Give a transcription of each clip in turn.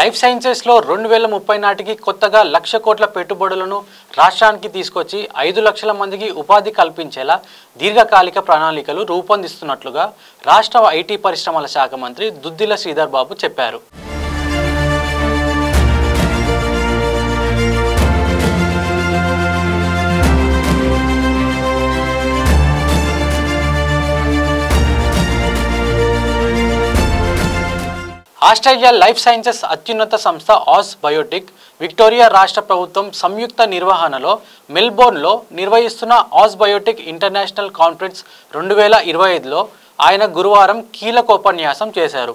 Life సైన్సెస్లో 2030 నాటికి కొత్తగా 1,00,000 కోట్ల పెట్టుబడులను రాష్ట్రానికి తీసుకొచ్చి 5 లక్షల మందికి ఉపాధి కల్పించేలా దీర్ఘకాలిక ప్రణాళికలు రూపొందిస్తున్నట్లుగా రాష్ట్ర ఐటీ పరిశ్రమల శాఖ మంత్రి దుద్దిల శ్రీధర్ బాబు చెప్పారు. ఆస్ట్రేలియా లైఫ్ సైన్సెస్ అత్యున్నత సంస్థ ఆజ్ బయోటెక్ విక్టోరియా రాష్ట్ర ప్రభుత్వం సంయుక్త నిర్వహణలో మెల్బోర్న్లో నిర్వహిస్తున్న ఆజ్ బయోటెక్ ఇంటర్నేషనల్ కాన్ఫరెన్స్ 2025లో ఆయన గురువారం కీలకోపన్యాసం చేశారు.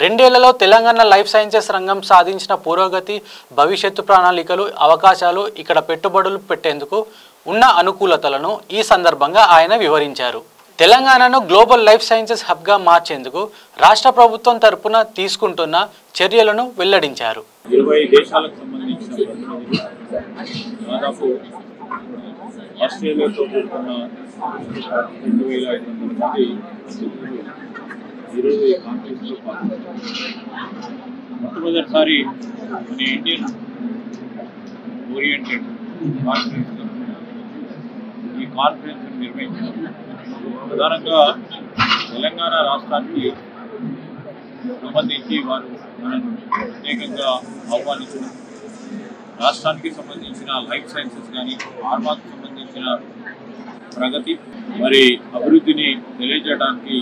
2 ఏళ్లలో తెలంగాణ లైఫ్ సైన్సెస్ రంగం సాధించిన పురోగతి, భవిష్యత్తు ప్రణాళికలు, అవకాశాలు, ఇక్కడ పెట్టుబడులు పెట్టేందుకు ఉన్న అనుకూలతలను ఈ సందర్భంగా ఆయన వివరించారు. తెలంగాణను గ్లోబల్ లైఫ్ సైన్సెస్ హబ్గా మార్చేందుకు రాష్ట్ర ప్రభుత్వం తరపున తీసుకుంటున్న చర్యలను వెల్లడించారు. 20 దేశాలకు సంబంధించిన దాదాపు ఆస్ట్రేలియాతో కూడుకున్న 2,500 మంది ఈరోజు ఈ కాన్ఫరెన్స్లో పాల్గొన్నారు. మొట్టమొదటిసారి మన ఇండియన్ ఓరియంటెడ్ కాన్ఫరెన్స్ ఈ కాన్ఫరెన్స్ నిర్వహించారు. ప్రధానంగా తెలంగాణ రాష్ట్రానికి సంబంధించి వారు మనను ప్రత్యేకంగా ఆహ్వానించడం, రాష్ట్రానికి సంబంధించిన లైఫ్ సైన్సెస్ కానీ ఫార్మాకు సంబంధించిన ప్రగతి మరి అభివృద్ధిని తెలియజేయడానికి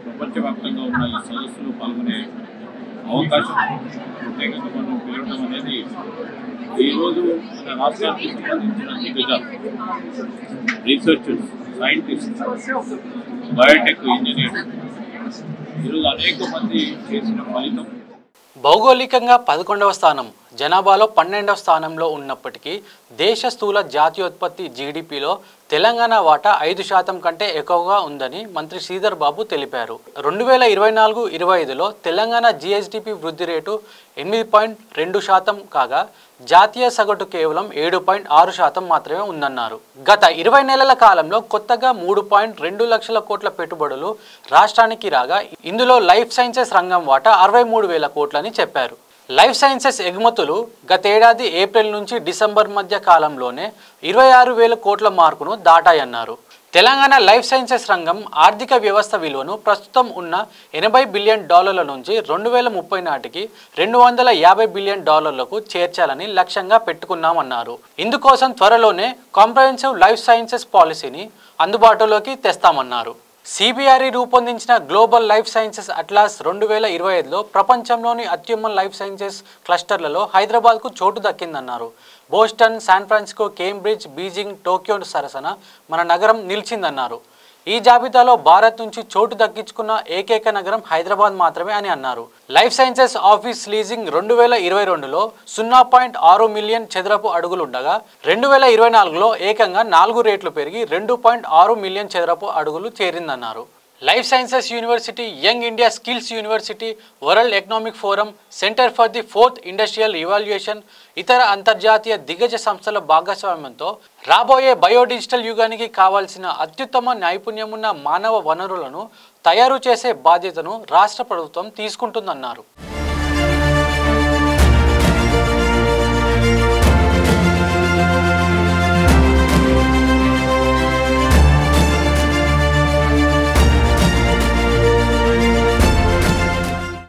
ప్రపంచవ్యాప్తంగా ఉన్న ఈ సదస్సులో పాల్గొనే అవకాశం ప్రత్యేకంగా మనం పిలవడం అనేది ఈరోజు మన రాష్ట్రానికి సంబంధించిన దిగ్గజ రీసెర్చర్స్, సైంటిస్ట్, బయోటెక్ ఇంజనీర్స్ ఈరోజు అనేక మంది చేసిన ఫలితం. భౌగోళికంగా 11వ స్థానం, జనాభాలో 12వ స్థానంలో ఉన్నప్పటికీ దేశ స్థూల జాతీయోత్పత్తి జీడిపిలో తెలంగాణ వాటా 5% కంటే ఎక్కువగా ఉందని మంత్రి శ్రీధర్ బాబు తెలిపారు. 2024-25లో తెలంగాణ జీఎస్డిపి వృద్ధి రేటు 8.2% కాగా జాతీయ సగటు కేవలం 7.6% మాత్రమే ఉందన్నారు. గత 20 నెలల కాలంలో కొత్తగా 3.2 లక్షల కోట్ల పెట్టుబడులు రాష్ట్రానికి రాగా ఇందులో లైఫ్ సైన్సెస్ రంగం వాటా 63,000 కోట్లని చెప్పారు. లైఫ్ సైన్సెస్ ఎగుమతులు గతేడాది ఏప్రిల్ నుంచి డిసెంబర్ మధ్య కాలంలోనే 26,000 కోట్ల మార్కును దాటాయన్నారు. తెలంగాణ లైఫ్ సైన్సెస్ రంగం ఆర్థిక వ్యవస్థ విలువను ప్రస్తుతం ఉన్న $80 బిలియన్ నుంచి 2030 నాటికి $250 బిలియన్ చేర్చాలని లక్ష్యంగా పెట్టుకున్నామన్నారు. ఇందుకోసం త్వరలోనే కాంప్రహెన్సివ్ లైఫ్ సైన్సెస్ పాలసీని అందుబాటులోకి తెస్తామన్నారు. సిబిఆర్ఈ రూపొందించిన గ్లోబల్ లైఫ్ సైన్సెస్ అట్లాస్ 2025లో ప్రపంచంలోని అత్యుత్తమ లైఫ్ సైన్సెస్ క్లస్టర్లలో హైదరాబాద్కు చోటు దక్కిందన్నారు. Boston, San Francisco, Cambridge, Beijing, Tokyo సరసన మన నగరం నిలిచిందన్నారు. ఈ జాబితాలో భారత్ నుంచి చోటు దక్కించుకున్న ఏకైక నగరం హైదరాబాద్ మాత్రమే అని అన్నారు. లైఫ్ సైన్సెస్ ఆఫీస్ లీజింగ్ 2022లో 0.6 మిలియన్ చదరపు అడుగులుండగా 2024లో ఏకంగా 4 రెట్లు పెరిగి 2.6 మిలియన్ చదరపు అడుగులు చేరిందన్నారు. Life sciences university, young India skills university, world economic forum, centre for the 4th industrial revolution, ఇతర అంతర్జాతీయ దిగ్గజ సంస్థల భాగస్వామ్యంతో రాబోయే బయోడిజిటల్ యుగానికి కావాల్సిన అత్యుత్తమ నైపుణ్యమున్న మానవ వనరులను తయారు చేసే బాధ్యతను రాష్ట్ర ప్రభుత్వం తీసుకుంటుందన్నారు.